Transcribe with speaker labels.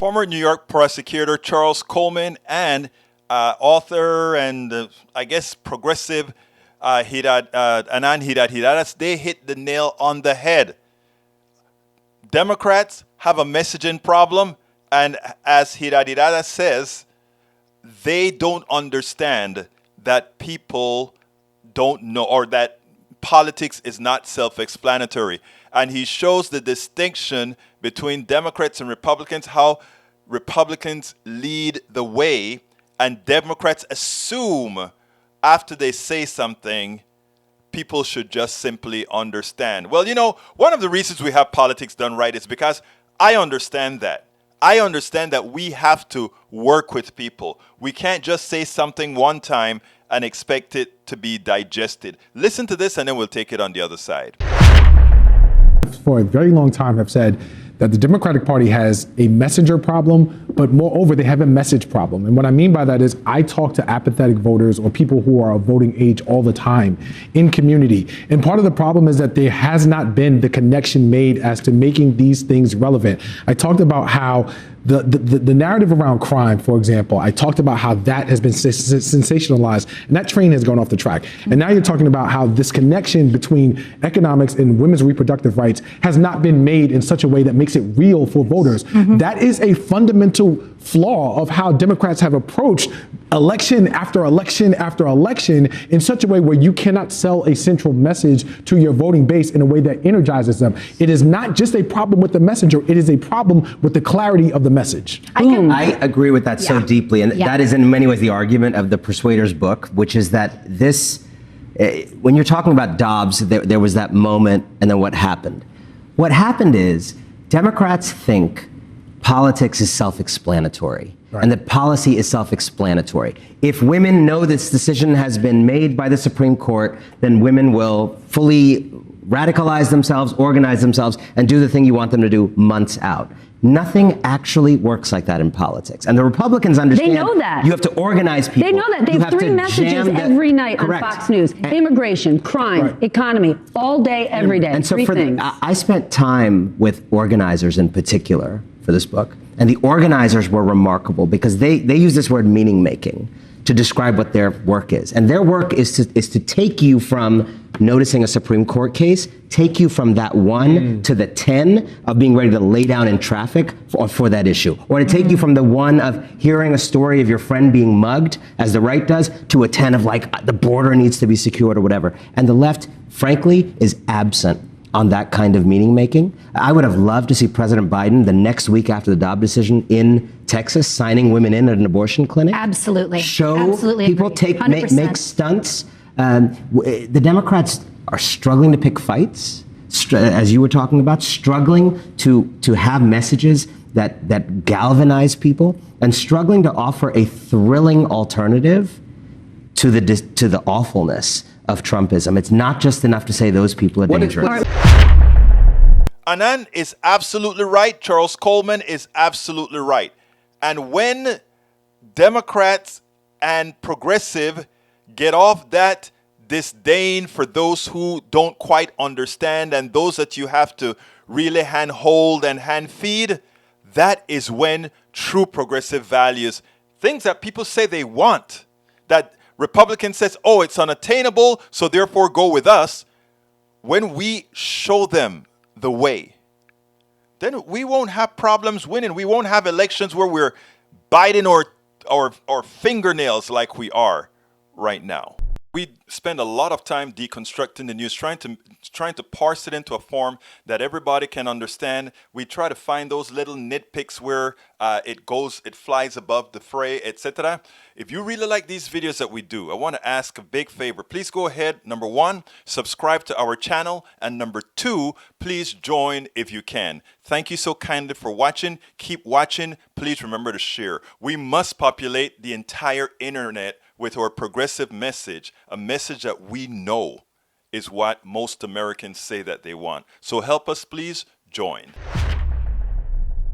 Speaker 1: Former New York prosecutor Charles Coleman and author and I guess progressive Anand Hiradas, they hit the nail on the head. Democrats have a messaging problem, and as Hiradas says, they don't understand that people don't know, or that politics is not self-explanatory. And he shows the distinction between Democrats and Republicans, how Republicans lead the way and Democrats assume after they say something, people should just simply understand. Well, you know, one of the reasons we have politics done right is because I understand that. I understand that we have to work with people. We can't just say something one time and expect it to be digested. Listen to this and then we'll take it on the other side.
Speaker 2: For a very long time have said that the Democratic Party has a messenger problem, but moreover, they have a message problem. And what I mean by that is I talk to apathetic voters or people who are of voting age all the time in community. And part of the problem is that there has not been the connection made as to making these things relevant. I talked about how the narrative around crime, for example, I talked about how that has been sensationalized and that train has gone off the track. And now you're talking about how this connection between economics and women's reproductive rights has not been made in such a way that makes it real for voters. That is a fundamental flaw of how Democrats have approached election after election after election in such a way where you cannot sell a central message to your voting base in a way that energizes them. It is not just a problem with the messenger, it is a problem with the clarity of the message.
Speaker 3: I agree with that so deeply, and that is in many ways the argument of the Persuader's book, which is that this, when you're talking about Dobbs, there was that moment and then what happened. What happened is Democrats think politics is self-explanatory. Right. And that policy is self-explanatory. If women know this decision has been made by the Supreme Court, then women will fully radicalize themselves, organize themselves, and do the thing you want them to do months out. Nothing actually works like that in politics. And the Republicans understand
Speaker 4: they know that.
Speaker 3: You have to organize people.
Speaker 4: They know that. They have three messages every night on Fox News. Immigration, crime, economy, all day, every day.
Speaker 3: And so
Speaker 4: three things.
Speaker 3: I spent time with organizers in particular for this book. And the organizers were remarkable because they use this word meaning making to describe what their work is. And their work is to take you from noticing a Supreme Court case, take you from that 1 to the 10 of being ready to lay down in traffic for that issue. Or to take you from the 1 of hearing a story of your friend being mugged, as the right does, to a 10 of like, the border needs to be secured or whatever. And the left, frankly, is absent on that kind of meaning making. I would have loved to see President Biden the next week after the Dobbs decision in Texas signing women in at an abortion clinic.
Speaker 5: Absolutely.
Speaker 3: Show
Speaker 5: Absolutely
Speaker 3: people make stunts. The Democrats are struggling to pick fights, as you were talking about, struggling to have messages that galvanize people, and struggling to offer a thrilling alternative to the awfulness of Trumpism. It's not just enough to say those people are dangerous.
Speaker 1: Anand is absolutely right. Charles Coleman is absolutely right. And when Democrats and progressive get off that disdain for those who don't quite understand and those that you have to really hand hold and hand feed, that is when true progressive values, things that people say they want, that Republican says, oh, it's unattainable, so therefore go with us. When we show them the way, then we won't have problems winning. We won't have elections where we're biting our fingernails like we are right now. We spend a lot of time deconstructing the news, trying to parse it into a form that everybody can understand. We try to find those little nitpicks where it flies above the fray, etc. If you really like these videos that we do, I want to ask a big favor. Please go ahead, number 1, subscribe to our channel, and number 2, please join if you can. Thank you so kindly for watching. Keep watching. Please remember to share. We must populate the entire internet with our progressive message, a message that we know is what most Americans say that they want. So help us, please join.